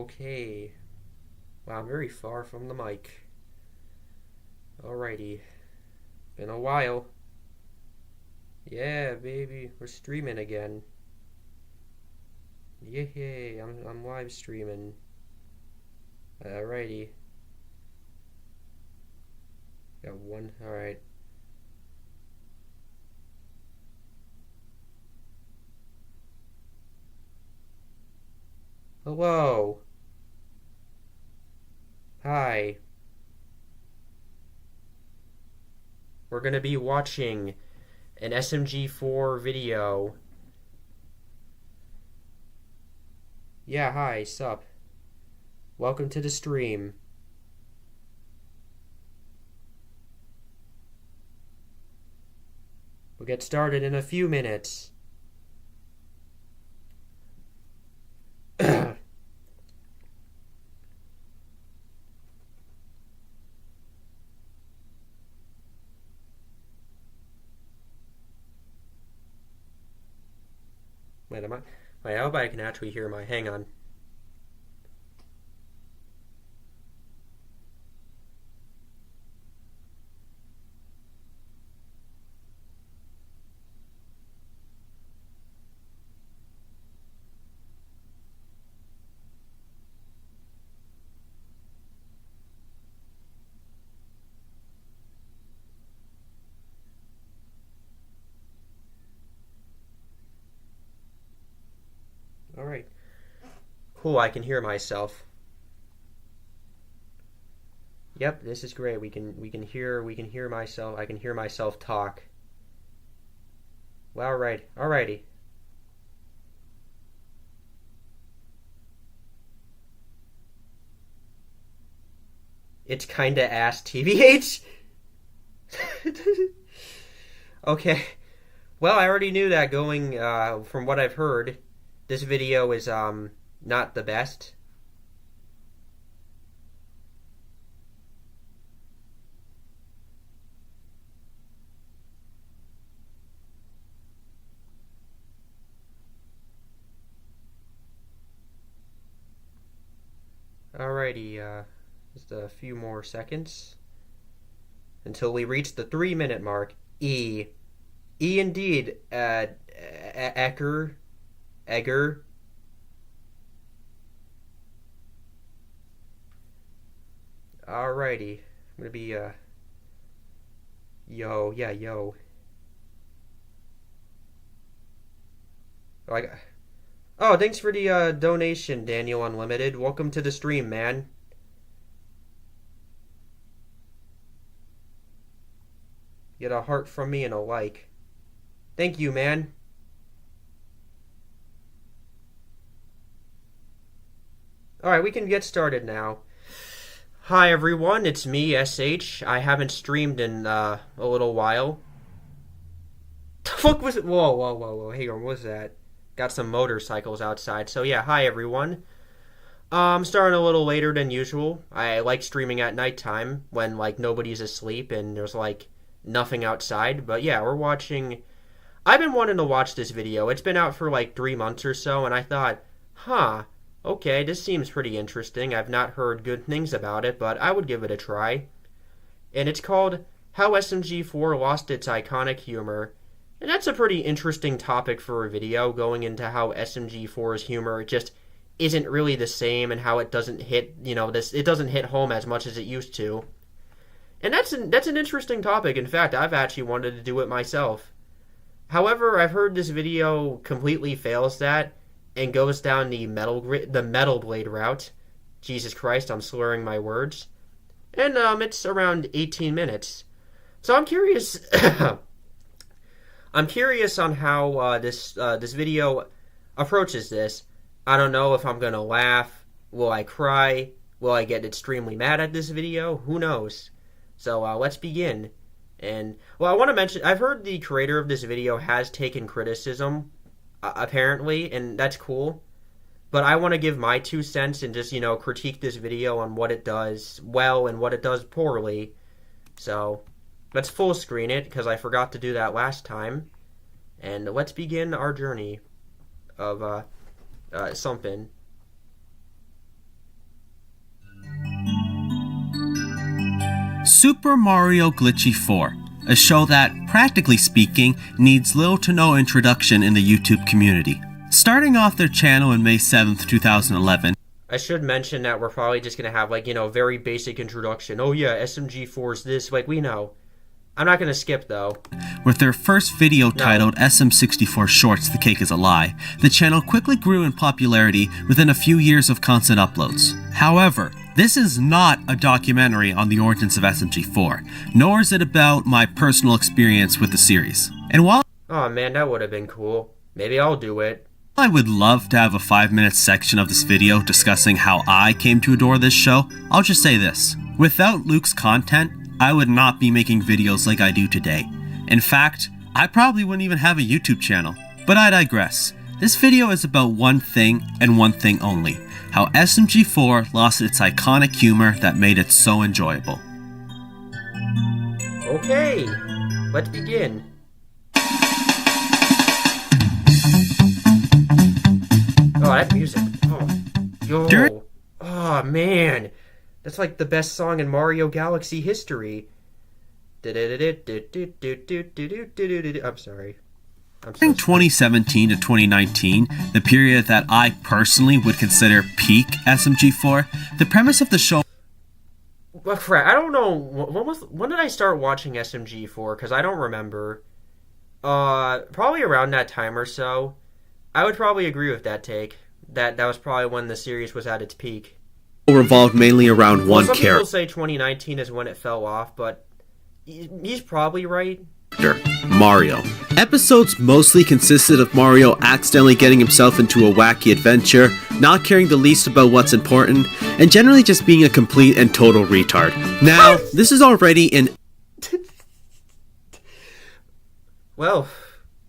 Okay. Wow, I'm very far from the mic. Alrighty. Been a while. Yeah, baby, we're streaming again. Yay, I'm live streaming. Alrighty. Got one. Alright. Hello. Hi. We're gonna be watching an SMG4 video. Yeah, hi, sup. Welcome to the stream. We'll get started in a few minutes. Wait, I hope I can actually hear my. Hang on. Alright. Cool, I can hear myself. Yep, this is great. We can hear myself. I can hear myself talk. Well, alrighty. It's kinda ass TBH. Okay. Well, I already knew that going from what I've heard. This video is not the best. Alrighty, just a few more seconds until we reach the 3-minute mark. E indeed. Egger. Alrighty, I'm gonna be yo. Like, oh, thanks for the donation, Daniel Unlimited. Welcome to the stream, man. Get a heart from me and a like. Thank you, man. Alright, we can get started now. Hi, everyone. It's me, SH. I haven't streamed in a little while. The fuck was it? Whoa. Hang on, what was that? Got some motorcycles outside. So, yeah, hi, everyone. I'm starting a little later than usual. I like streaming at nighttime when, like, nobody's asleep and there's, like, nothing outside. But, yeah, we're watching. I've been wanting to watch this video. It's been out for, like, 3 months or so, and I thought, okay, this seems pretty interesting. I've not heard good things about it, but I would give it a try. And it's called How SMG4 Lost Its Iconic Humor. And that's a pretty interesting topic for a video, going into how SMG4's humor just isn't really the same and how it doesn't hit, it doesn't hit home as much as it used to. And that's an interesting topic. In fact, I've actually wanted to do it myself. However, I've heard this video completely fails that and goes down the metal blade route. Jesus Christ, I'm slurring my words. And it's around 18 minutes. So I'm curious. I'm curious on how this video approaches this. I don't know if I'm gonna laugh. Will I cry? Will I get extremely mad at this video? Who knows? So let's begin. And well, I want to mention, I've heard the creator of this video has taken criticism, apparently, and that's cool. But I want to give my 2 cents and just, critique this video on what it does well and what it does poorly. So let's full screen it, because I forgot to do that last time. And let's begin our journey of something. Super Mario Glitchy 4, a show that, practically speaking, needs little to no introduction in the YouTube community. Starting off their channel on May 7th, 2011, I should mention that we're probably just going to have, like, very basic introduction. Oh yeah, SMG4's this, like, we know. I'm not going to skip, though. With their first video titled SMG4 Shorts, The Cake is a Lie, the channel quickly grew in popularity within a few years of constant uploads. However, this is not a documentary on the origins of SMG4, nor is it about my personal experience with the series. And while oh man, that would have been cool. Maybe I'll do it. I would love to have a 5-minute section of this video discussing how I came to adore this show, I'll just say this. Without Luke's content, I would not be making videos like I do today. In fact, I probably wouldn't even have a YouTube channel. But I digress. This video is about one thing and one thing only: how SMG4 lost its iconic humor that made it so enjoyable. Okay, let's begin. Oh, that music. Oh, yo. Oh, man. That's like the best song in Mario Galaxy history. I'm sorry. During 2017 to 2019, the period that I personally would consider peak SMG4, the premise of the show... Well, crap, I don't know. When did I start watching SMG4? Because I don't remember. Probably around that time or so. I would probably agree with that take. That was probably when the series was at its peak. Revolved mainly around one some character. People say 2019 is when it fell off, but he's probably right. Mario. Episodes mostly consisted of Mario accidentally getting himself into a wacky adventure, not caring the least about what's important, and generally just being a complete and total retard. Now, this is already an... Well,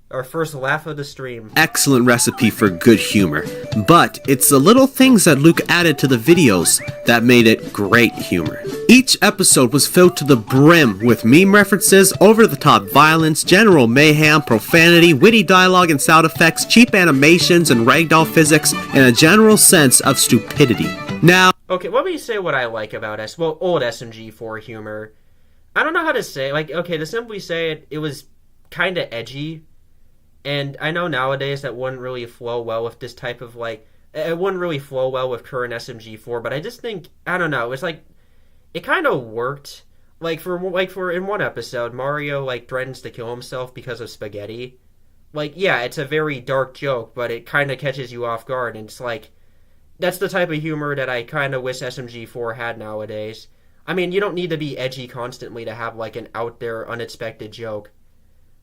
our first laugh of the stream. Excellent recipe for good humor. But it's the little things that Luke added to the videos that made it great humor. Each episode was filled to the brim with meme references, over-the-top violence, general mayhem, profanity, witty dialogue and sound effects, cheap animations and ragdoll physics, and a general sense of stupidity. Now... Okay, let me say what I like about old SMG4 humor. I don't know how to say, to simply say it, it was kind of edgy. And I know nowadays that wouldn't really flow well with this type of, it wouldn't really flow well with current SMG4, but I just think, I don't know, it's it kind of worked. For in one episode, Mario, threatens to kill himself because of spaghetti. Yeah, it's a very dark joke, but it kind of catches you off guard, and it's that's the type of humor that I kind of wish SMG4 had nowadays. I mean, you don't need to be edgy constantly to have, an out there, unexpected joke.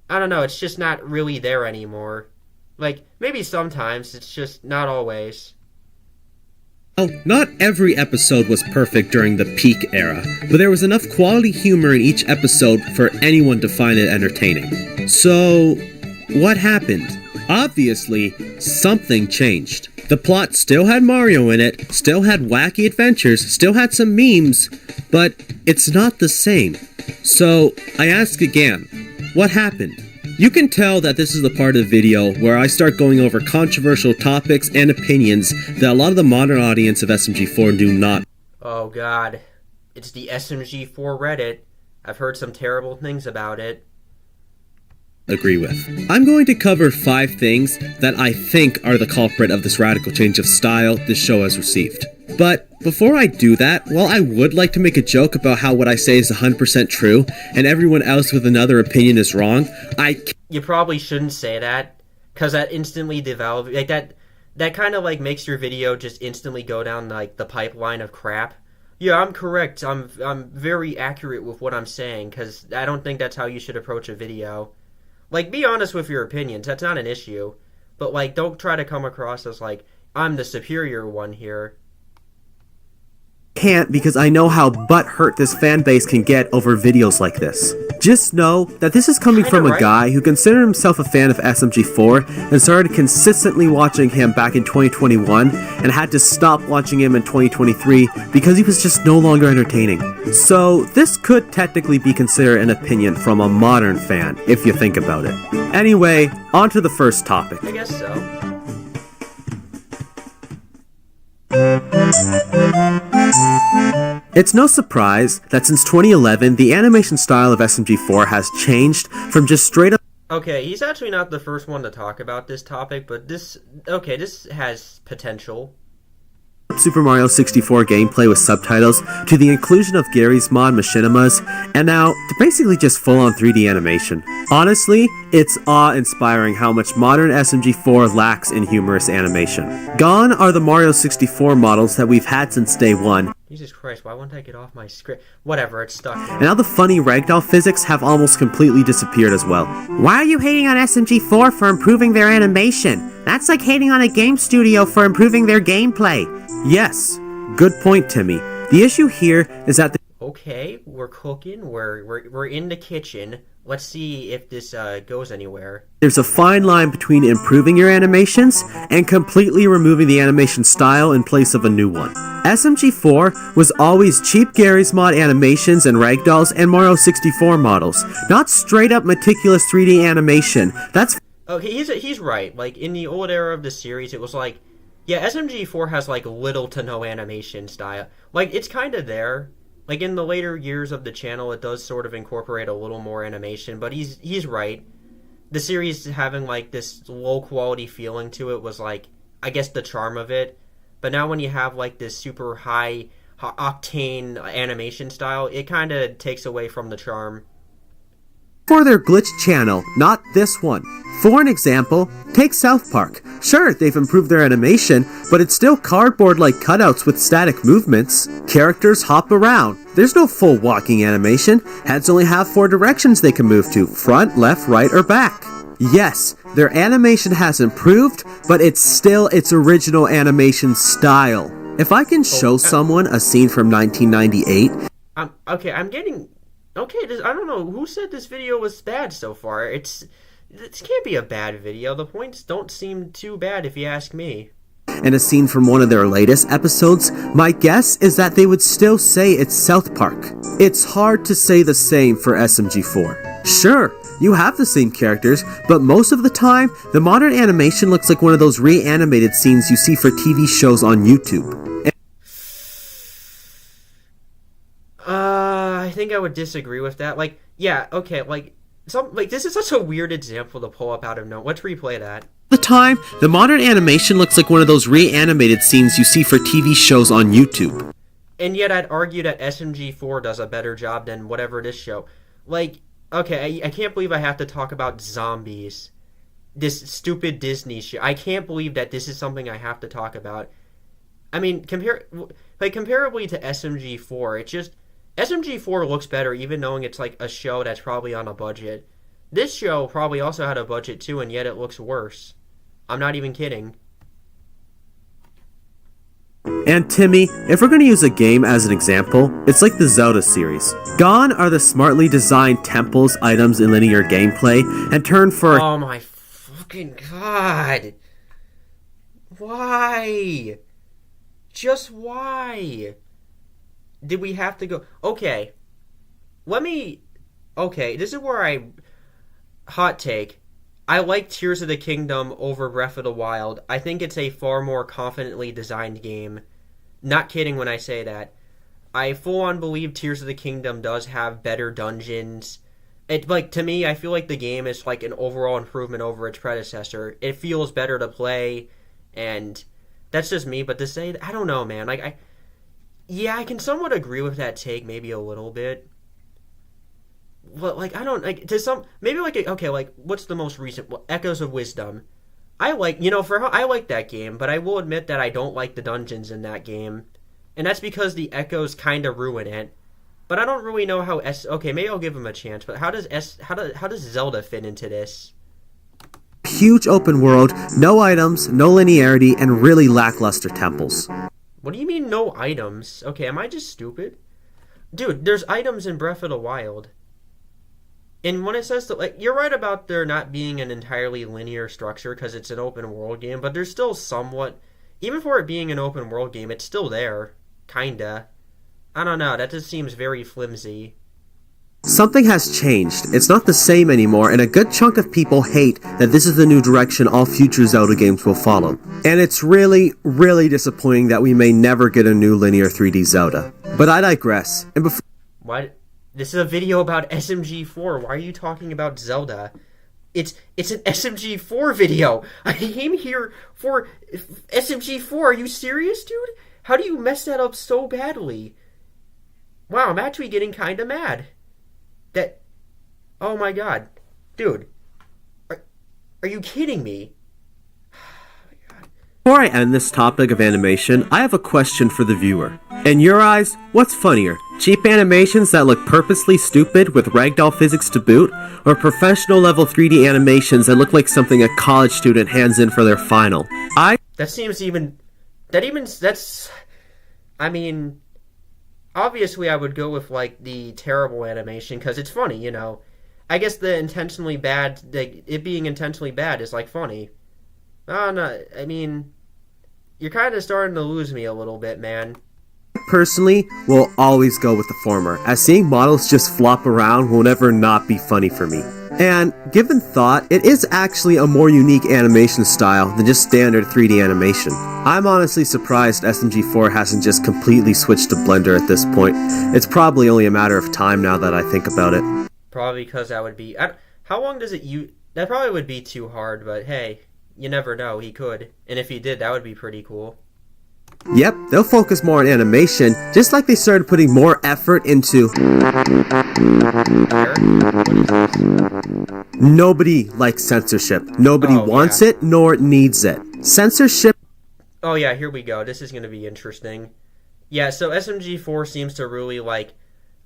I don't know, it's just not really there anymore. Maybe sometimes, it's just not always. Well, not every episode was perfect during the peak era, but there was enough quality humor in each episode for anyone to find it entertaining. So, what happened? Obviously, something changed. The plot still had Mario in it, still had wacky adventures, still had some memes, but it's not the same. So, I ask again, what happened? You can tell that this is the part of the video where I start going over controversial topics and opinions that a lot of the modern audience of SMG4 do not. Oh god, it's the SMG4 Reddit. I've heard some terrible things about it. Agree with. I'm going to cover 5 things that I think are the culprit of this radical change of style this show has received. But before I do that, while I would like to make a joke about how what I say is 100% true, and everyone else with another opinion is wrong, You probably shouldn't say that, because that instantly develops, that kind of, makes your video just instantly go down, the pipeline of crap. Yeah, I'm correct, I'm very accurate with what I'm saying, because I don't think that's how you should approach a video. Be honest with your opinions, that's not an issue, but, don't try to come across as, I'm the superior one here. Can't because I know how butthurt this fan base can get over videos like this. Just know that this is coming from a guy who considered himself a fan of SMG4 and started consistently watching him back in 2021 and had to stop watching him in 2023 because he was just no longer entertaining. So this could technically be considered an opinion from a modern fan if you think about it. Anyway, on to the first topic. I guess so. It's no surprise that since 2011, the animation style of SMG4 has changed from just straight up Okay, he's actually not the first one to talk about this topic, but this has potential. Super Mario 64 gameplay with subtitles to the inclusion of Gary's mod machinimas, and now to basically just full-on 3D animation. Honestly, it's awe-inspiring how much modern SMG4 lacks in humorous animation. Gone are the Mario 64 models that we've had since day one. Jesus Christ, why won't I get off my script? Whatever, it's stuck. And now the funny ragdoll physics have almost completely disappeared as well. Why are you hating on SMG4 for improving their animation? That's like hating on a game studio for improving their gameplay. Yes, good point, Timmy. The issue here is that Okay, we're cooking, we're in the kitchen. Let's see if this goes anywhere. there's a fine line between improving your animations and completely removing the animation style in place of a new one. SMG4 was always cheap Gary's Mod animations and ragdolls and Mario 64 models, not straight up meticulous 3D animation. That's Okay, he's right. Like, in the old era of the series, it was like, yeah, SMG4 has, like, little to no animation style. Like, it's kind of there. Like, in the later years of the channel, it does sort of incorporate a little more animation, but he's right. The series having, like, this low-quality feeling to it was, like, I guess the charm of it. But now when you have, like, this super high-octane animation style, it kind of takes away from the charm. for their glitch channel, not this one. For an example, take South Park. Sure, they've improved their animation, but it's still cardboard-like cutouts with static movements. Characters hop around. There's no full walking animation. Heads only have 4 directions they can move to: front, left, right, or back. Yes, their animation has improved, but it's still its original animation style. If I can show someone a scene from 1998... I don't know who said this video was bad so far. This can't be a bad video. The points don't seem too bad if you ask me. and a scene from one of their latest episodes, my guess is that they would still say it's South Park. It's hard to say the same for SMG4. Sure, you have the same characters, but most of the time, the modern animation looks like one of those reanimated scenes you see for TV shows on YouTube. I think I would disagree with that. Like, yeah, okay, this is such a weird example to pull up out of nowhere. Let's replay that. The time, the modern animation looks like one of those reanimated scenes you see for TV shows on YouTube. And yet I'd argue that SMG4 does a better job than whatever this show. Like, okay, I can't believe I have to talk about zombies. This stupid Disney shit. I can't believe that this is something I have to talk about. I mean, comparably to SMG4, it's just... SMG4 looks better even knowing it's like a show that's probably on a budget. This show probably also had a budget too, and yet it looks worse. I'm not even kidding. And Timmy, if we're going to use a game as an example, it's like the Zelda series. Gone are the smartly designed temples, items, and linear gameplay, and turn for... Oh my fucking god! Why? Just why? Did we have to go... Okay. This is where I... Hot take. I like Tears of the Kingdom over Breath of the Wild. I think it's a far more confidently designed game. Not kidding when I say that. I full on believe Tears of the Kingdom does have better dungeons. To me, I feel like the game is like an overall improvement over its predecessor. It feels better to play, and that's just me, but to say... I don't know, man. Yeah, I can somewhat agree with that take, maybe a little bit. But, I don't, what's the most recent? Well, Echoes of Wisdom. I like that game, but I will admit that I don't like the dungeons in that game. And that's because the Echoes kind of ruin it. But I don't really know how maybe I'll give him a chance, but how does Zelda fit into this? Huge open world, no items, no linearity, and really lackluster temples. What do you mean no items? Okay, am I just stupid? Dude, there's items in Breath of the Wild. And when it says that, you're right about there not being an entirely linear structure because it's an open world game, but there's still somewhat, even for it being an open world game, it's still there. Kinda. I don't know, that just seems very flimsy. something has changed. It's not the same anymore, and a good chunk of people hate that this is the new direction all future Zelda games will follow. And it's really, really disappointing that we may never get a new linear 3D Zelda. But I digress. And before... What? This is a video about SMG4. Why are you talking about Zelda? It's an SMG4 video. I came here for SMG4. Are you serious, dude? How do you mess that up so badly? Wow, I'm actually getting kind of mad. Oh my god. Dude. Are you kidding me? Before I end this topic of animation, I have a question for the viewer. In your eyes, what's funnier? Cheap animations that look purposely stupid with ragdoll physics to boot, or professional level 3D animations that look like something a college student hands in for their final? I mean, obviously I would go with, like, the terrible animation, because it's funny, you know. I guess it being intentionally bad is, like, funny. No, I mean, you're kind of starting to lose me a little bit, man. Personally, will always go with the former, as seeing models just flop around will never not be funny for me. And, given thought, it is actually a more unique animation style than just standard 3D animation. I'm honestly surprised SMG4 hasn't just completely switched to Blender at this point. It's probably only a matter of time now that I think about it. Probably because that would be... how long does it use... That probably would be too hard, but hey, you never know, he could. And if he did, that would be pretty cool. Yep, they'll focus more on animation, just like they started putting more effort into... Nobody likes censorship. Nobody wants it, nor needs it. Censorship... Oh yeah, here we go. This is going to be interesting. Yeah, so SMG4 seems to really, like...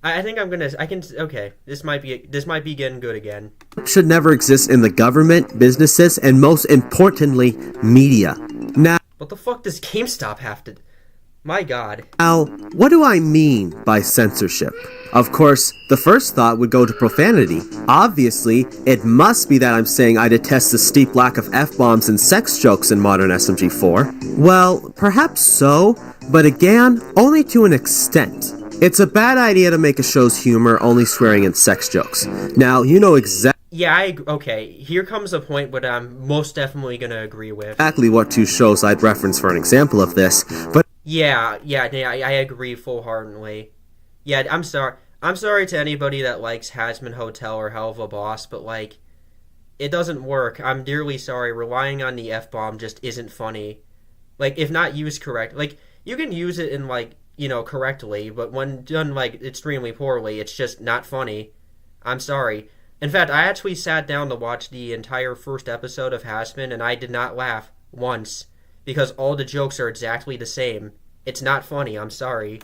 Okay, this might be getting good again. Should never exist in the government, businesses, and most importantly, media. Now... What the fuck does GameStop have to... My god. Now, what do I mean by censorship? Of course, the first thought would go to profanity. Obviously, it must be that I'm saying I detest the steep lack of F-bombs and sex jokes in modern SMG4. Well, perhaps so, but again, only to an extent. It's a bad idea to make a show's humor only swearing and sex jokes. Now, you know Yeah, okay, here comes a point that I'm most definitely gonna agree with. Exactly what two shows I'd reference for an example of this, but... Yeah, I agree full-heartedly. Yeah, I'm sorry to anybody that likes Hazman Hotel or Hell of a Boss, but, like, it doesn't work. I'm dearly sorry. Relying on the F-bomb just isn't funny. Like, if not used correct, like, you can use it in, like, you know, correctly, but when done, like, extremely poorly, it's just not funny. I'm sorry. In fact, I actually sat down to watch the entire first episode of Hazman, and I did not laugh once, because all the jokes are exactly the same. It's not funny, I'm sorry.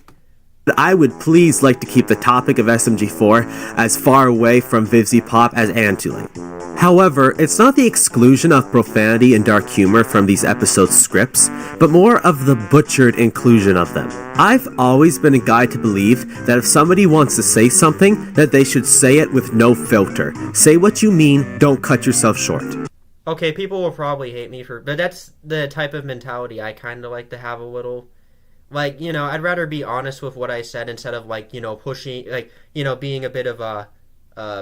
I would please like to keep the topic of SMG4 as far away from Vivzy Pop as Antuli. However, it's not the exclusion of profanity and dark humor from these episodes' scripts, but more of the butchered inclusion of them. I've always been a guy to believe that if somebody wants to say something, that they should say it with no filter. Say what you mean, don't cut yourself short. Okay, people will probably hate me but that's the type of mentality I kind of like to have a little. Like, you know, I'd rather be honest with what I said instead of, like, you know, pushing, like, you know, being a bit of a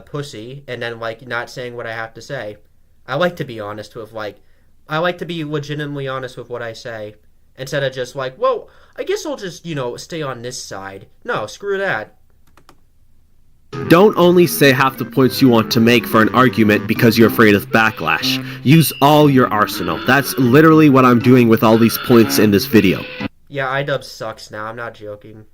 pussy and then, like, not saying what I have to say. I like to be honest with, like, I like to be legitimately honest with what I say instead of just like, well, I guess I'll just, you know, stay on this side. No, screw that. Don't only say half the points you want to make for an argument because you're afraid of backlash. Use all your arsenal. That's literally what I'm doing with all these points in this video. Yeah, iDub sucks now, I'm not joking.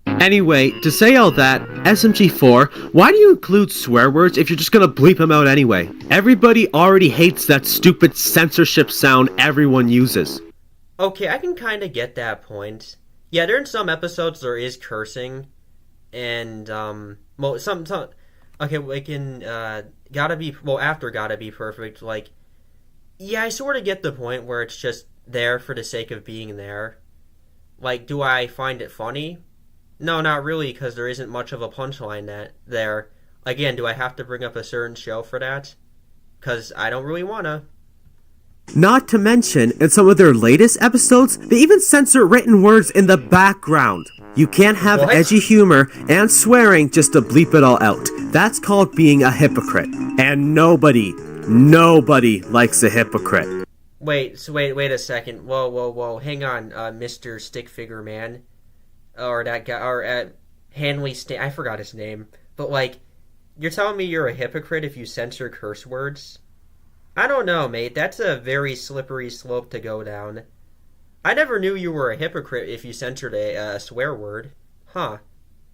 Anyway, to say all that, SMG4, why do you include swear words if you're just gonna bleep them out anyway? Everybody already hates that stupid censorship sound everyone uses. Okay, I can kind of get that point. Yeah, there in some episodes there is cursing, and, well, okay, we can, after Gotta Be Perfect, like, yeah, I sort of get the point where it's just there for the sake of being there. Like, do I find it funny? No, not really, because there isn't much of a punchline there. Again, do I have to bring up a certain show for that? Because I don't really want to. Not to mention, in some of their latest episodes, they even censor written words in the background. You can't have What? edgy humor and swearing just to bleep it all out. That's called being a hypocrite. And nobody likes a hypocrite. Wait a second. Whoa. Hang on, Mr. Stick Figure Man. Or that guy, or Hanley I forgot his name. But, like, you're telling me you're a hypocrite if you censor curse words? I don't know, mate. That's a very slippery slope to go down. I never knew you were a hypocrite if you censored a swear word. Huh.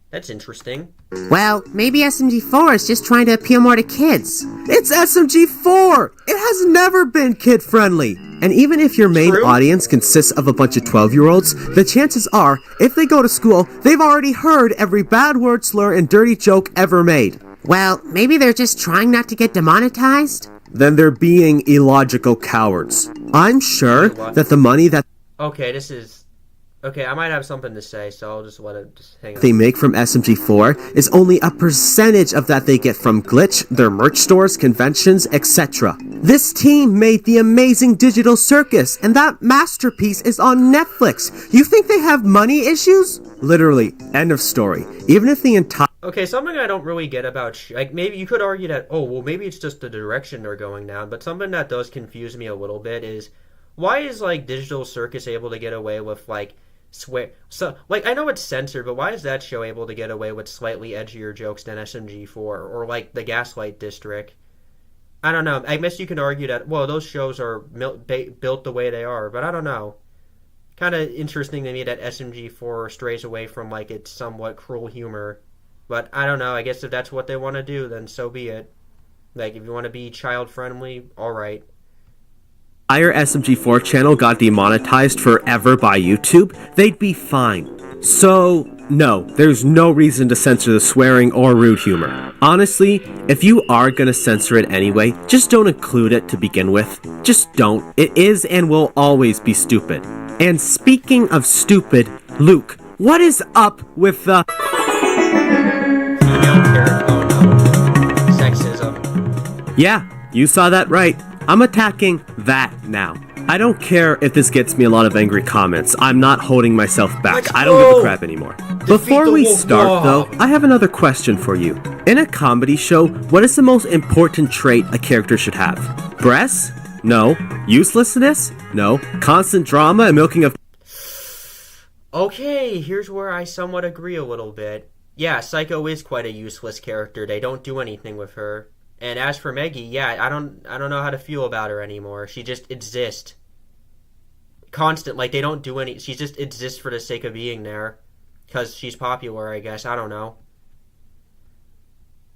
That's interesting. Well, maybe SMG4 is just trying to appeal more to kids. It's SMG4! It has never been kid-friendly! And even if your main audience consists of a bunch of 12-year-olds, the chances are, if they go to school, they've already heard every bad word, slur, and dirty joke ever made. Well, maybe they're just trying not to get demonetized? Then they're being illogical cowards. I'm sure that the money that Okay, I might have something to say, so I'll just let it just hang on. they make from SMG4 is only a percentage of that they get from Glitch, their merch stores, conventions, etc. This team made the amazing Digital Circus, and that masterpiece is on Netflix. You think they have money issues? Literally, end of story. Even if the entire Okay, something I don't really get about like, maybe you could argue that, oh, well, maybe it's just the direction they're going down, but something that does confuse me a little bit is, why is, like, Digital Circus able to get away with, like, I know it's censored, but why is that show able to get away with slightly edgier jokes than SMG4 or like the Gaslight District? I don't know. I guess you can argue that, well, those shows are built the way they are, but I don't know. Kind of interesting to me that SMG4 strays away from like its somewhat cruel humor, but I don't know. I guess if that's what they want to do, then so be it. Like, if you want to be child friendly, all right. entire SMG4 channel got demonetized forever by YouTube, they'd be fine. So, no, there's no reason to censor the swearing or rude humor. Honestly, if you are gonna censor it anyway, just don't include it to begin with. Just don't. It is and will always be stupid. And speaking of stupid, Luke, what is up with the Female character. Oh no. Sexism. Yeah, you saw that right. I'm attacking that now. I don't care if this gets me a lot of angry comments. I'm not holding myself back. I don't give a crap anymore. Before we start, though, I have another question for you. In a comedy show, what is the most important trait a character should have? Breasts? No. Uselessness? No. Constant drama and milking of... Okay, here's where I somewhat agree a little bit. Yeah, Psycho is quite a useless character. They don't do anything with her. And as for Maggie, yeah, I don't know how to feel about her anymore. She just exists. Constant, like, they don't do any... She just exists for the sake of being there. Because she's popular, I guess. I don't know.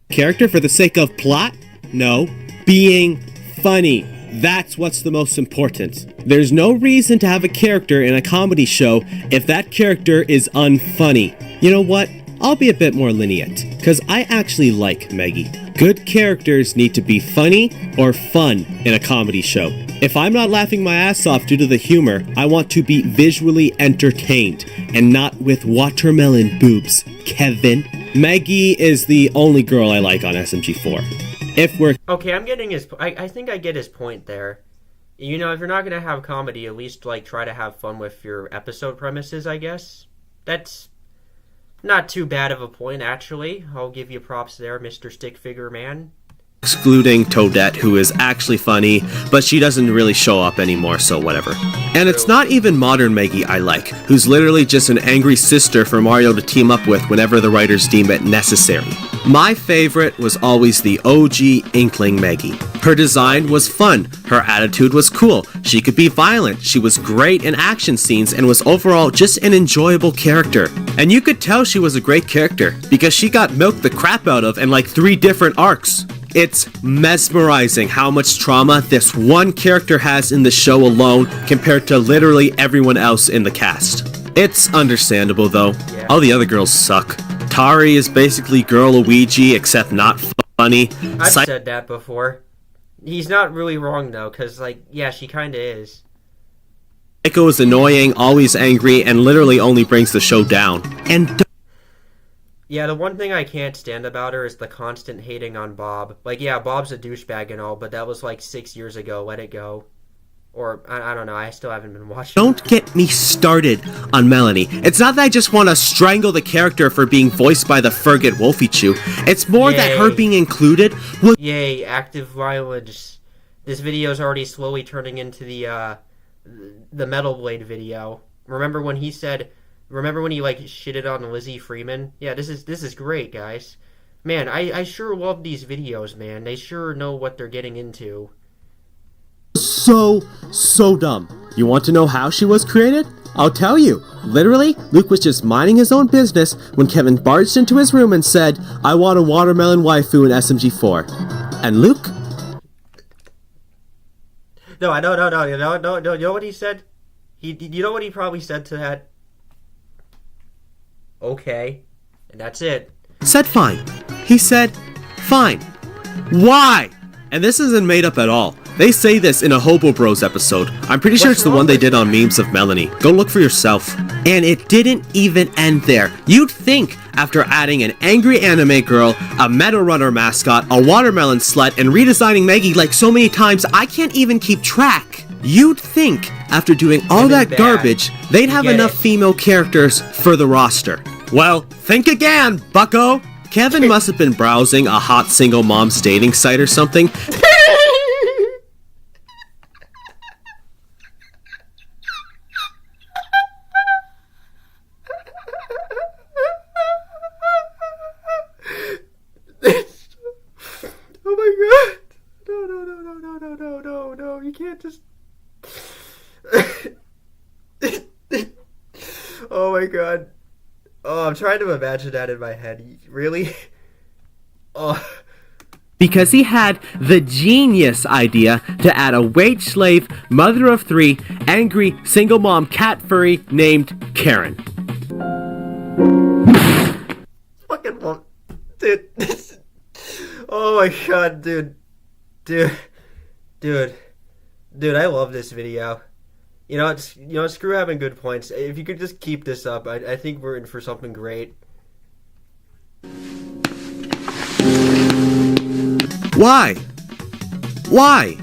Character for the sake of plot? No. Being funny. That's what's the most important. There's no reason to have a character in a comedy show if that character is unfunny. You know what? I'll be a bit more lenient, because I actually like Maggie. Good characters need to be funny or fun in a comedy show. If I'm not laughing my ass off due to the humor, I want to be visually entertained, and not with watermelon boobs, Kevin. Maggie is the only girl I like on SMG4. If we're... Okay, I'm getting his... I think I get his point there. You know, if you're not going to have comedy, at least, like, try to have fun with your episode premises, I guess. That's... not too bad of a point, actually. I'll give you props there, Mr. Stick Figure Man. Excluding Toadette, who is actually funny, but she doesn't really show up anymore, so whatever. And it's not even modern Maggie I like, who's literally just an angry sister for Mario to team up with whenever the writers deem it necessary. My favorite was always the OG Inkling Maggie. Her design was fun, her attitude was cool, she could be violent, she was great in action scenes, and was overall just an enjoyable character. And you could tell she was a great character, because she got milked the crap out of in like 3 different arcs. It's mesmerizing how much trauma this one character has in the show alone compared to literally everyone else in the cast. It's understandable though. Yeah. All the other girls suck. Tari is basically Girl Luigi except not funny. I've said that before. He's not really wrong though, because, like, yeah, she kinda is. Psycho is annoying, always angry, and literally only brings the show down. And yeah, the one thing I can't stand about her is the constant hating on Bob. Like, yeah, Bob's a douchebag and all, but that was like 6 years ago. Let it go. Or, I don't know, I still haven't been watching. Don't get me started on Melanie. It's not that I just want to strangle the character for being voiced by the Ferget Wolfie-Chew. It's more that her Yay. being included was... Yay, active violence. This video is already slowly turning into the Metal Blade video. Remember when he like shitted on Lizzie Freeman? Yeah, this is great, guys. Man, I sure love these videos, man. They sure know what they're getting into. So dumb. You want to know how she was created? I'll tell you. Literally, Luke was just minding his own business when Kevin barged into his room and said, "I want a watermelon waifu in SMG4." And Luke... No, you know what he said? You know what he probably said to that? Okay. And that's it. said fine. He said, fine. Why? And this isn't made up at all. They say this in a Hobo Bros episode. I'm pretty sure it's the one they did on Memes of Melanie. Go look for yourself. And it didn't even end there. You'd think, after adding an angry anime girl, a Metal Runner mascot, a watermelon slut, and redesigning Maggie like so many times I can't even keep track. You'd think, after doing all that garbage, they'd have enough female characters for the roster. Well, think again, bucko! Kevin must have been browsing a hot single mom's dating site or something. Oh my god! No, you can't just... Oh my god. Oh, I'm trying to imagine that in my head. Really? Oh. Because he had the genius idea to add a wage slave, mother of three, angry single mom cat furry named Karen. Fucking love... Dude. Oh my god, dude. Dude, I love this video. You know, screw having good points. If you could just keep this up, I think we're in for something great. Why? Why?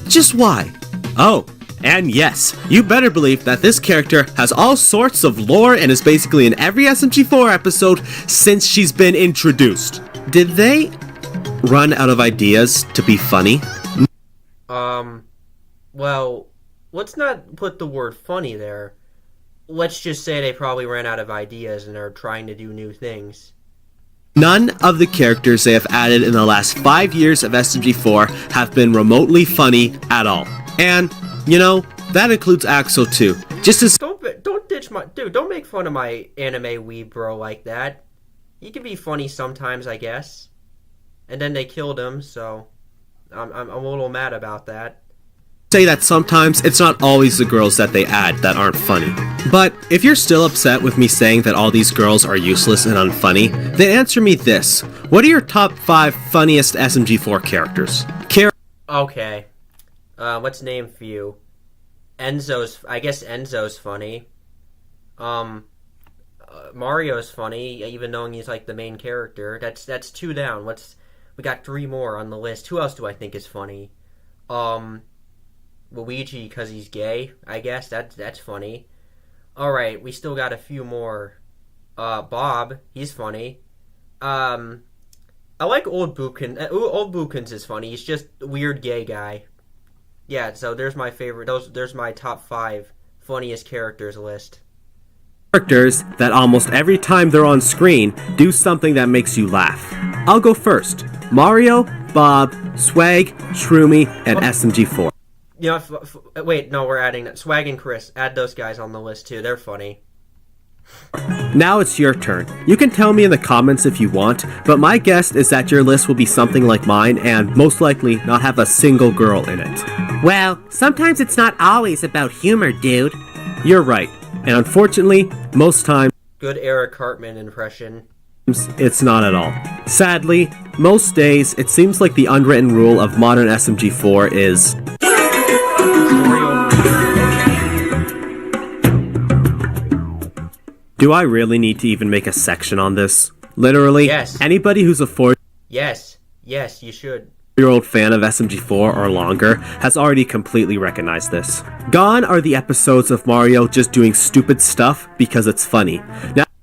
Just why? Oh, and yes, you better believe that this character has all sorts of lore and is basically in every SMG4 episode since she's been introduced. Did they run out of ideas to be funny? Well, let's not put the word funny there. Let's just say they probably ran out of ideas and are trying to do new things. None of the characters they have added in the last 5 years of SMG4 have been remotely funny at all. And, you know, that includes Axel too. Just as— Don't ditch my... Dude, don't make fun of my anime weeb bro like that. He can be funny sometimes, I guess. And then they killed him, so... I'm a little mad about that. Say that sometimes it's not always the girls that they add that aren't funny. But if you're still upset with me saying that all these girls are useless and unfunny, then answer me this. What are your top 5 funniest SMG4 characters? Okay. Let's name a few. I guess Enzo's funny. Mario's funny, even knowing he's like the main character. That's 2 down. We got 3 more on the list. Who else do I think is funny? Luigi, because he's gay, I guess. That's funny. Alright, we still got a few more. Bob, he's funny. I like Old Bookins. Old Bookins is funny. He's just a weird gay guy. Yeah, so there's my favorite. There's my top 5 funniest characters list. Characters that almost every time they're on screen do something that makes you laugh. I'll go first. Mario, Bob, Swag, Shroomy, and SMG4. You know, wait, no, we're adding that. Swag and Chris. Add those guys on the list too. They're funny. Now it's your turn. You can tell me in the comments if you want, but my guess is that your list will be something like mine and most likely not have a single girl in it. Well, sometimes it's not always about humor, dude. You're right. And unfortunately, most times, Good Eric Cartman impression. it's not at all. Sadly, most days, it seems like the unwritten rule of modern SMG4 is... Do I really need to even make a section on this? Literally, Yes. Anybody who's a Yes, you should. Year-old fan of SMG4 or longer has already completely recognized this. Gone are the episodes of Mario just doing stupid stuff because it's funny.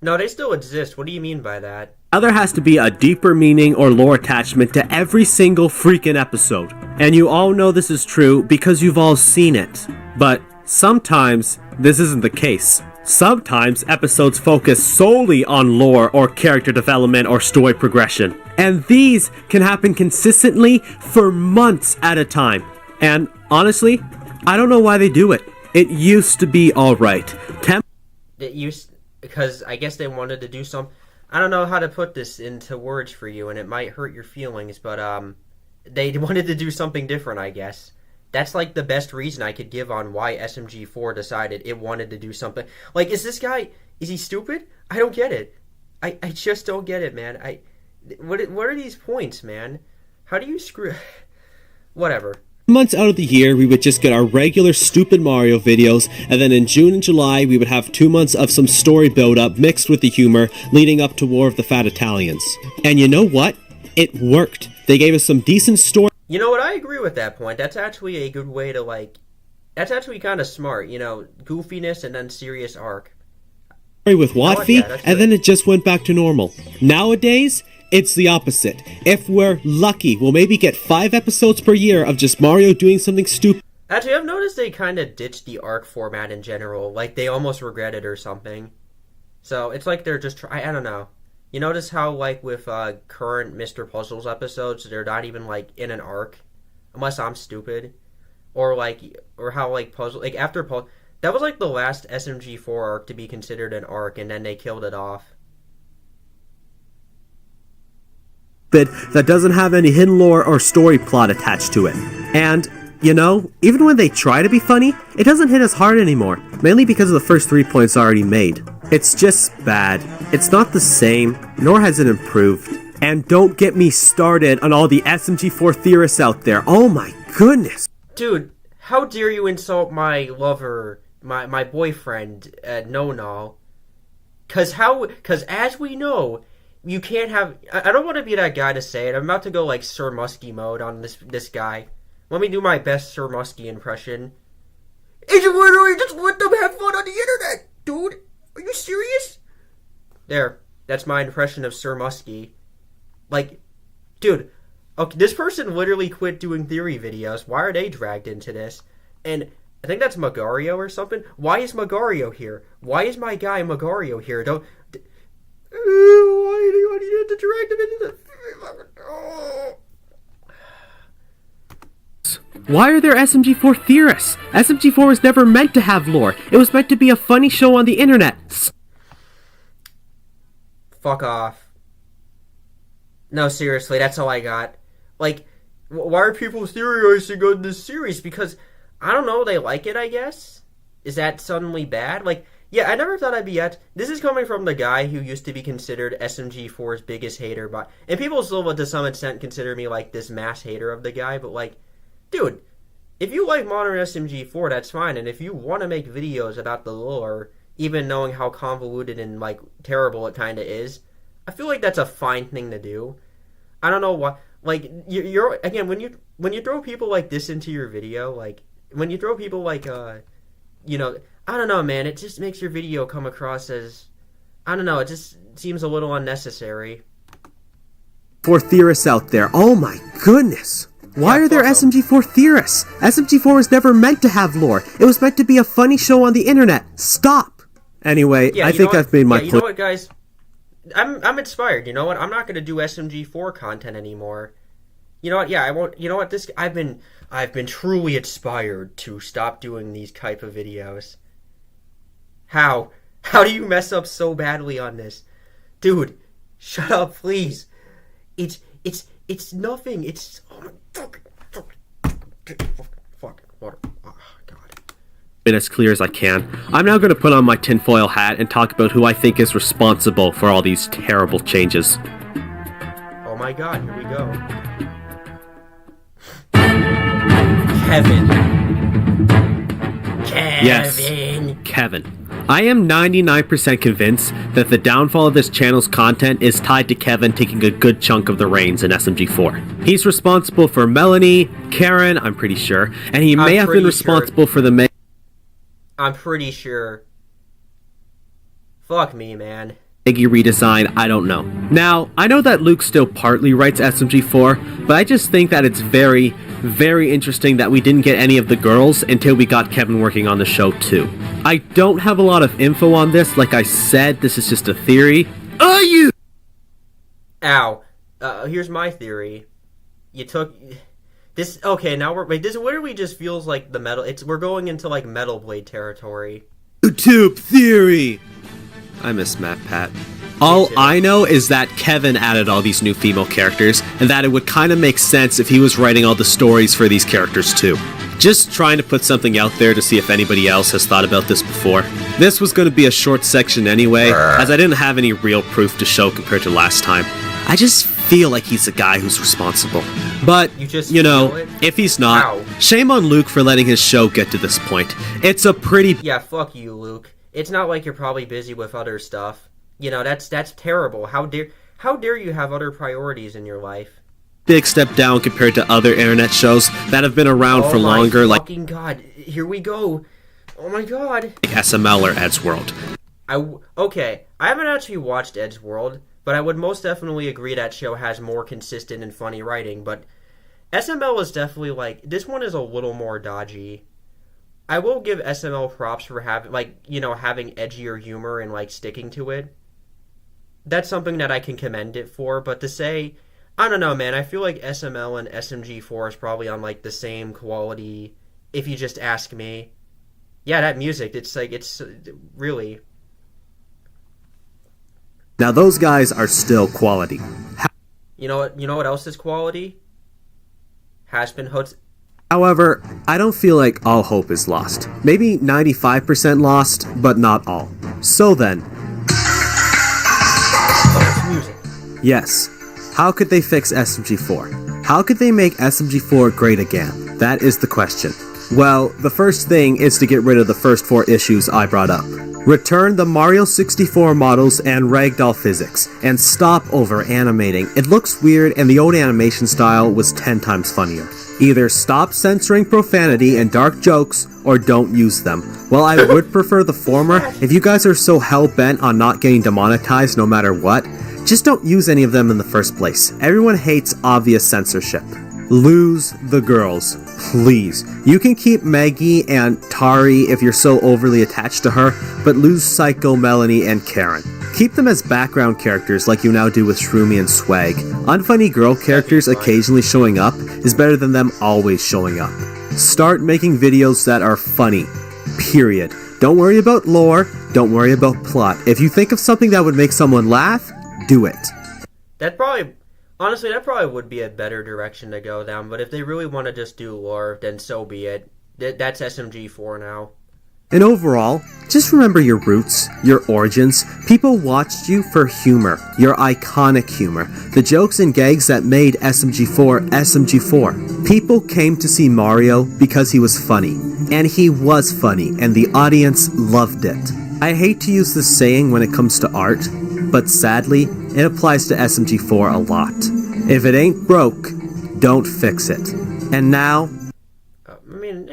No, they still exist. What do you mean by that? Now there has to be a deeper meaning or lore attachment to every single freaking episode. And you all know this is true because you've all seen it. But sometimes this isn't the case. Sometimes episodes focus solely on lore or character development or story progression. And these can happen consistently for months at a time. And honestly, I don't know why they do it. It used to be alright. Because I guess they wanted to do some... I don't know how to put this into words for you, and it might hurt your feelings, but they wanted to do something different, I guess. That's like the best reason I could give on why SMG4 decided it wanted to do something. Like, is he stupid? I don't get it. I just don't get it, man. What are these points, man? How do you screw... Whatever. Months out of the year, we would just get our regular stupid Mario videos, and then in June and July, we would have 2 months of some story build-up mixed with the humor leading up to War of the Fat Italians. And you know what? It worked. They gave us some decent story. You know what? I agree with that point. That's actually a good way to, like... That's actually kind of smart, you know? Goofiness and then serious arc. With Watfie, and then it just went back to normal. Nowadays, it's the opposite. If we're lucky, we'll maybe get 5 episodes per year of just Mario doing something stupid. Actually, I've noticed they kind of ditched the arc format in general. Like, they almost regret it or something. So, it's like they're just... I don't know. You notice how, like, with current Mr. Puzzles episodes, they're not even, like, in an arc? Unless I'm stupid. Or how, like, puzzle... Like, after puzzle... That was, like, the last SMG4 arc to be considered an arc, and then they killed it off. That doesn't have any hidden lore or story plot attached to it. And, you know, even when they try to be funny, it doesn't hit as hard anymore, mainly because of the first 3 points already made. It's just bad. It's not the same, nor has it improved. And don't get me started on all the SMG4 theorists out there. Oh my goodness. Dude, how dare you insult my lover, my boyfriend, No. Cause as we know, you can't have... I don't want to be that guy to say it. I'm about to go, like, Sir Muskie mode on this guy. Let me do my best Sir Muskie impression. It's literally just let them have fun on the internet, dude. Are you serious? There. That's my impression of Sir Muskie. Like, dude, okay, this person literally quit doing theory videos. Why are they dragged into this? And I think that's Magario or something. Why is Magario here? Why is my guy Magario here? Why do you have to drag them into the... Why are there SMG4 theorists? SMG4 was never meant to have lore. It was meant to be a funny show on the internet. Fuck off. No, seriously, that's all I got. Like, why are people theorizing on this series? Because, I don't know, they like it, I guess? Is that suddenly bad? Like, yeah, I never thought I'd be at... This is coming from the guy who used to be considered SMG4's biggest hater. And people still, to some extent, consider me, like, this mass hater of the guy. But, like, dude, if you like modern SMG4, that's fine. And if you want to make videos about the lore, even knowing how convoluted and, like, terrible it kind of is, I feel like that's a fine thing to do. I don't know why... Like, you're... Again, when you throw people like this into your video, like... When you throw people like, you know... I don't know, man. It just makes your video come across as... I don't know. It just seems a little unnecessary. For theorists out there. Oh my goodness. Why are there SMG4 theorists? SMG4 was never meant to have lore. It was meant to be a funny show on the internet. Stop. Anyway, I think I've made my point. You know what, guys? I'm inspired. You know what? I'm not going to do SMG4 content anymore. You know what? Yeah, I won't. You know what? I've been truly inspired to stop doing these type of videos. How do you mess up so badly on this? Dude, shut up, please. It's nothing. It's... Oh my fucking water. Oh, God. Been as clear as I can. I'm now going to put on my tinfoil hat and talk about who I think is responsible for all these terrible changes. Oh my God, here we go. Kevin. Yes, Kevin. I am 99% convinced that the downfall of this channel's content is tied to Kevin taking a good chunk of the reins in SMG4. He's responsible for Melanie, Karen, I'm pretty sure, and he may have been responsible for the I'm pretty sure. Fuck me, man. Maggie redesign, I don't know. Now, I know that Luke still partly writes SMG4, but I just think that it's very, very interesting that we didn't get any of the girls until we got Kevin working on the show too. I don't have a lot of info on this, like I said, this is just a theory. Ow. Here's my theory. You took... This... Okay, now we're... Wait, this literally just feels like the metal... We're going into, like, Metal Blade territory. YouTube theory! I miss Matt Pat. All I know is that Kevin added all these new female characters, and that it would kind of make sense if he was writing all the stories for these characters too. Just trying to put something out there to see if anybody else has thought about this before. This was going to be a short section anyway, as I didn't have any real proof to show compared to last time. I just feel like he's the guy who's responsible. But, you know, if he's not, shame on Luke for letting his show get to this point. It's a pretty... Yeah, fuck you, Luke. It's not like you're probably busy with other stuff. You know, that's terrible. How dare you have other priorities in your life? Big step down compared to other internet shows that have been around for longer, like... Oh my fucking god, here we go. Oh my god. Like SML or Edgeworld. Okay, I haven't actually watched Edgeworld, but I would most definitely agree that show has more consistent and funny writing, but SML is definitely like... This one is a little more dodgy. I will give SML props for having, like, you know, having edgier humor and, like, sticking to it. That's something that I can commend it for, but to say, I don't know, man, I feel like SML and SMG4 is probably on, like, the same quality, if you just ask me. Yeah, that music, it's, like, it's really... Now, those guys are still quality. You know what else is quality? Has been host... However, I don't feel like all hope is lost. Maybe 95% lost, but not all. So then... Yes. How could they fix SMG4? How could they make SMG4 great again? That is the question. Well, the first thing is to get rid of the first 4 issues I brought up. Return the Mario 64 models and ragdoll physics, and stop over-animating. It looks weird and the old animation style was 10 times funnier. Either stop censoring profanity and dark jokes, or don't use them. While I would prefer the former, if you guys are so hell-bent on not getting demonetized no matter what, just don't use any of them in the first place. Everyone hates obvious censorship. Lose the girls, please. You can keep Maggie and Tari if you're so overly attached to her, but lose Psycho, Melanie, and Karen. Keep them as background characters like you now do with Shroomy and Swag. Unfunny girl characters occasionally showing up is better than them always showing up. Start making videos that are funny. Period. Don't worry about lore, don't worry about plot. If you think of something that would make someone laugh, do it. Honestly, that probably would be a better direction to go down, but if they really want to just do lore, then so be it. That's SMG4 now. And overall, just remember your roots, your origins. People watched you for humor, your iconic humor, the jokes and gags that made SMG4 SMG4. People came to see Mario because he was funny, and he was funny, and the audience loved it. I hate to use this saying when it comes to art, but sadly, it applies to SMG4 a lot. If it ain't broke, don't fix it. And now...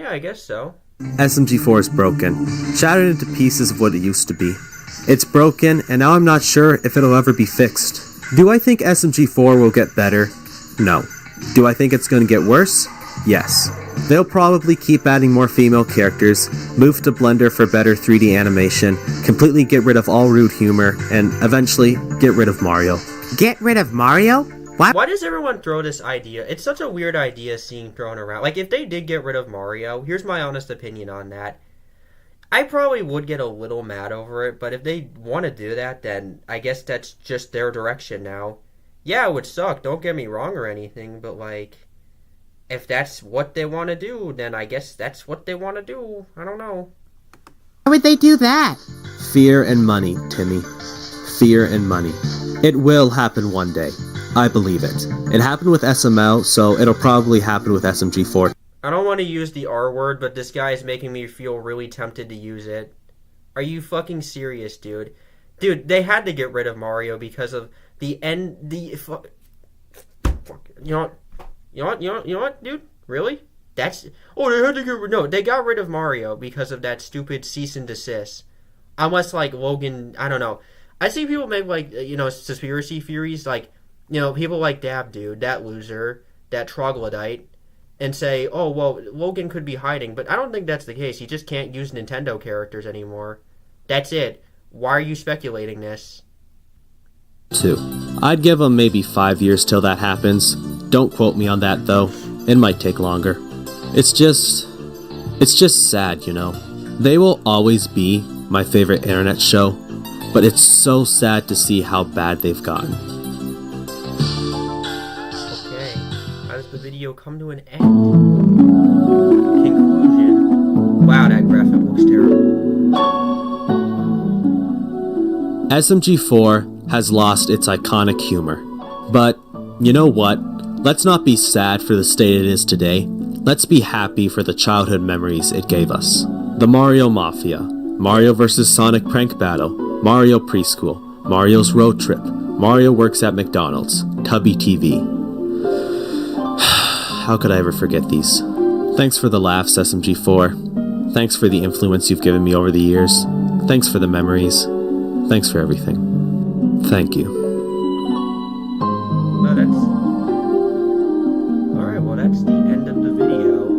I guess so. SMG4 is broken, shattered into pieces of what it used to be. It's broken, and now I'm not sure if it'll ever be fixed. Do I think SMG4 will get better? No. Do I think it's going to get worse? Yes. They'll probably keep adding more female characters, move to Blender for better 3D animation, completely get rid of all rude humor, and eventually get rid of Mario. Get rid of Mario? What? Why does everyone throw this idea? It's such a weird idea seeing thrown around. Like, if they did get rid of Mario, here's my honest opinion on that. I probably would get a little mad over it, but if they want to do that, then I guess that's just their direction now. Yeah, it would suck, don't get me wrong or anything, but like... If that's what they want to do, then I guess that's what they want to do. I don't know. Why would they do that? Fear and money, Timmy. Fear and money. It will happen one day. I believe it. It happened with SML, so it'll probably happen with SMG4. I don't want to use the R word, but this guy is making me feel really tempted to use it. Are you fucking serious, dude? Dude, they had to get rid of Mario because of the end. You know what? You know what, dude? Really? That's they had to get no. They got rid of Mario because of that stupid cease and desist. Unless like Logan, I don't know. I see people make like conspiracy theories, like people like Dab Dude, that loser, that troglodyte, and say, oh well, Logan could be hiding, but I don't think that's the case. He just can't use Nintendo characters anymore. That's it. Why are you speculating this? 2. I'd give them maybe 5 years till that happens. Don't quote me on that though. It might take longer. It's just sad, They will always be my favorite internet show, but it's so sad to see how bad they've gotten. Okay, how does the video come to an end? Conclusion. Wow, that graphic looks terrible. SMG4 has lost its iconic humor. But, you know what? Let's not be sad for the state it is today. Let's be happy for the childhood memories it gave us. The Mario Mafia, Mario vs. Sonic Prank Battle, Mario Preschool, Mario's Road Trip, Mario Works at McDonald's, Tubby TV. How could I ever forget these? Thanks for the laughs, SMG4. Thanks for the influence you've given me over the years. Thanks for the memories. Thanks for everything. Thank you. Well, that's the end of the video.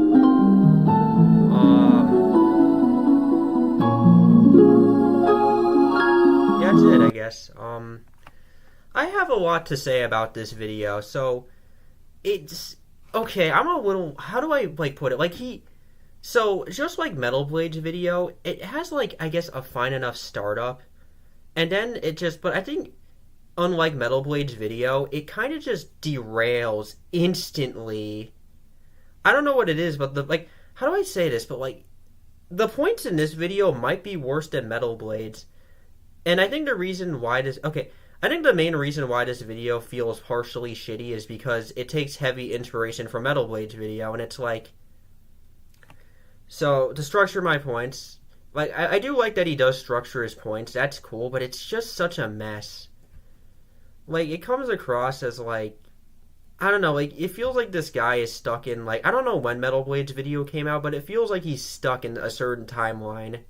Yeah, that's it, I guess. I have a lot to say about this video, so it's okay. I'm a little. How do I put it? So just like Metal Blade's video, it has I guess a fine enough startup, and then but I think, unlike Metal Blade's video, it kind of just derails instantly. I don't know what it is, but how do I say this? But the points in this video might be worse than Metal Blade's, and I think the main reason why this video feels partially shitty is because it takes heavy inspiration from Metal Blade's video, and it's so to structure my points, I do like that he does structure his points. That's cool, but it's just such a mess. It comes across as I don't know, it feels like this guy is stuck in, I don't know when Metal Blade's video came out, but it feels like he's stuck in a certain timeline.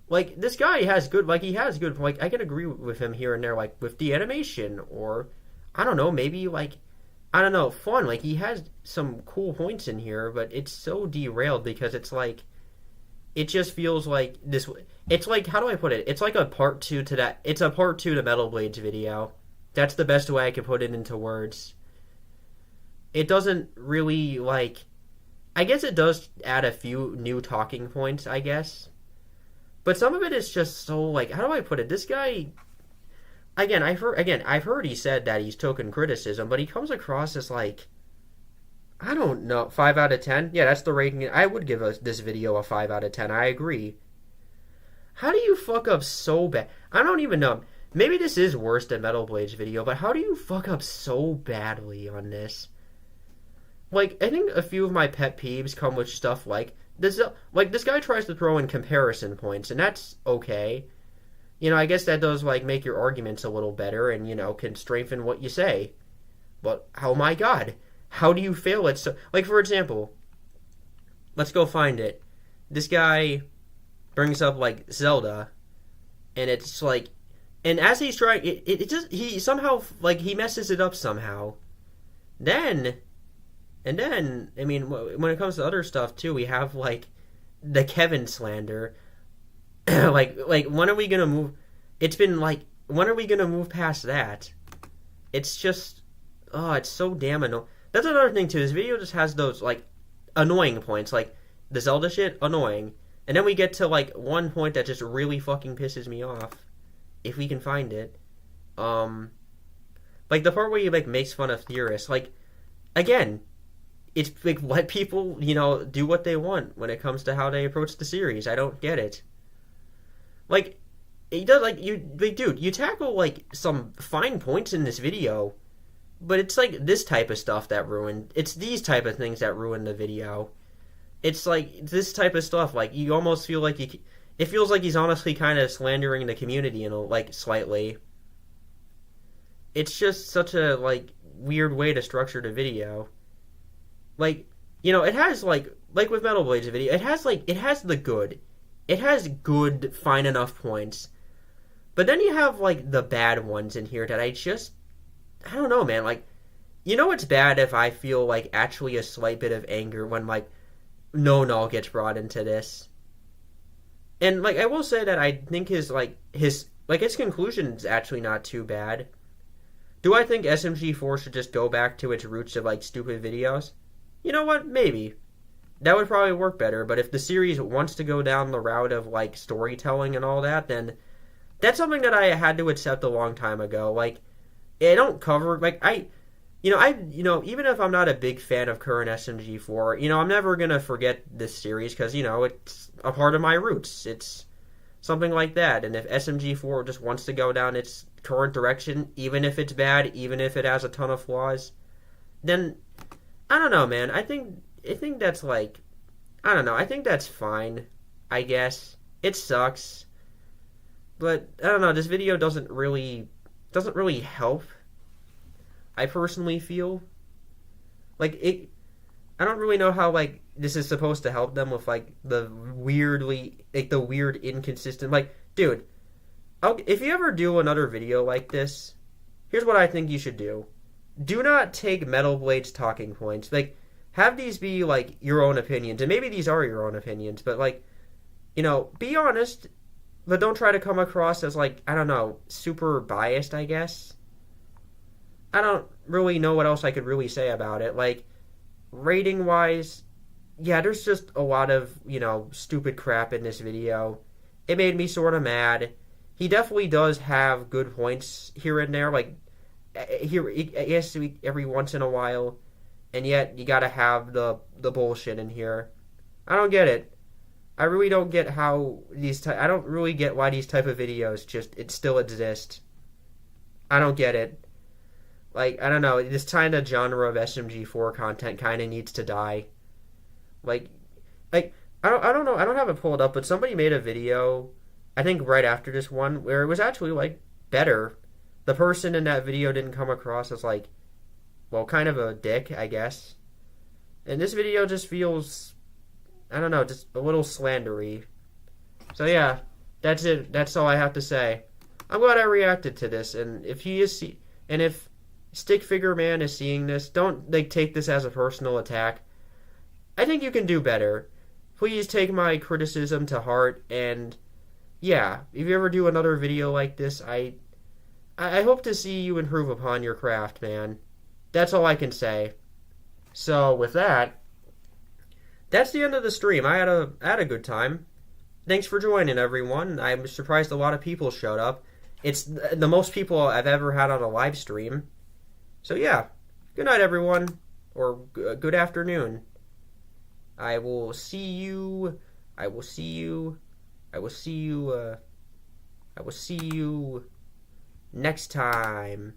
This guy has good, I can agree with him here and there, with the animation, or, I don't know, maybe, I don't know, fun, he has some cool points in here, but it's so derailed because it's it just feels like this, it's how do I put it? It's a part 2 to that, it's a part 2 to Metal Blade's video. That's the best way I can put it into words. It doesn't really, I guess it does add a few new talking points, I guess. But some of it is just so, how do I put it? This guy, I've heard he said that he's taken criticism, but he comes across as, I don't know, 5 out of 10? Yeah, that's the rating. I would give this video a 5 out of 10. I agree. How do you fuck up so bad? I don't even know. Maybe this is worse than Metal Blade's video, but how do you fuck up so badly on this? I think a few of my pet peeves come with stuff this. This guy tries to throw in comparison points, and that's okay. I guess that does, make your arguments a little better and, can strengthen what you say. But, oh my god, how do you fail it so... for example, let's go find it. This guy brings up, Zelda, and it's, and as he's trying, it just, he somehow, he messes it up somehow. Then, I mean, when it comes to other stuff, too, we have, the Kevin slander. When are we gonna move? It's been, when are we gonna move past that? It's just, oh, it's so damn annoying. That's another thing, too. This video just has those, annoying points. The Zelda shit, annoying. And then we get to, one point that just really fucking pisses me off. If we can find it. The part where he, makes fun of theorists. Again, it's, let people, do what they want when it comes to how they approach the series. I don't get it. He does, dude, you tackle, some fine points in this video, but it's, this type of stuff that ruined, it's these type of things that ruin the video. It's, this type of stuff, you almost feel like it feels like he's honestly kind of slandering the community in a, like slightly. It's just such a like weird way to structure the video. Like, it has like with Metal Blade's video, it has the good. It has good fine enough points. But then you have like the bad ones in here that I don't know, man. Like, it's bad if I feel like actually a slight bit of anger when like No gets brought into this. And like I will say that I think his conclusion is actually not too bad. Do I think SMG4 should just go back to its roots of like stupid videos? You know what? Maybe. That would probably work better, but if the series wants to go down the route of like storytelling and all that, then that's something that I had to accept a long time ago. Like, I don't cover like even if I'm not a big fan of current SMG4, I'm never gonna forget this series because it's a part of my roots. It's something like that, and if SMG4 just wants to go down its current direction, even if it's bad, even if it has a ton of flaws, then I don't know, man. I think that's like, I don't know. I think that's fine. I guess it sucks, but I don't know. This video doesn't really help. I personally feel like it. I don't really know how like this is supposed to help them with like the weird inconsistent like, dude. If you ever do another video like this, here's what I think you should do. Do not take Metal Blade's talking points. Like, have these be like your own opinions, and maybe these are your own opinions, but like, be honest, but don't try to come across as like, I don't know, super biased, I guess. I don't really know what else I could really say about it. Like, rating wise, yeah, there's just a lot of, stupid crap in this video. It made me sort of mad. He definitely does have good points here and there, like, here, I guess every once in a while, and yet you gotta have the bullshit in here. I don't get it. I really don't get how I don't really get why these type of videos it still exist. I don't get it. Like, I don't know, this kind of genre of SMG4 content kind of needs to die. Like, I don't know, I don't have it pulled up, but somebody made a video, I think right after this one, where it was actually, like, better. The person in that video didn't come across as, like, well, kind of a dick, I guess. And this video just feels, I don't know, just a little slandery. So, yeah, that's it. That's all I have to say. I'm glad I reacted to this, and if Stick Figure Man is seeing this, don't take this as a personal attack. I think you can do better. Please take my criticism to heart, and yeah, if you ever do another video like this, I hope to see you improve upon your craft, man. That's all I can say. So with that, that's the end of the stream. I had a good time. Thanks for joining, everyone. I'm surprised a lot of people showed up. It's the most people I've ever had on a live stream. So yeah, good night, everyone, or good afternoon. I will see you next time.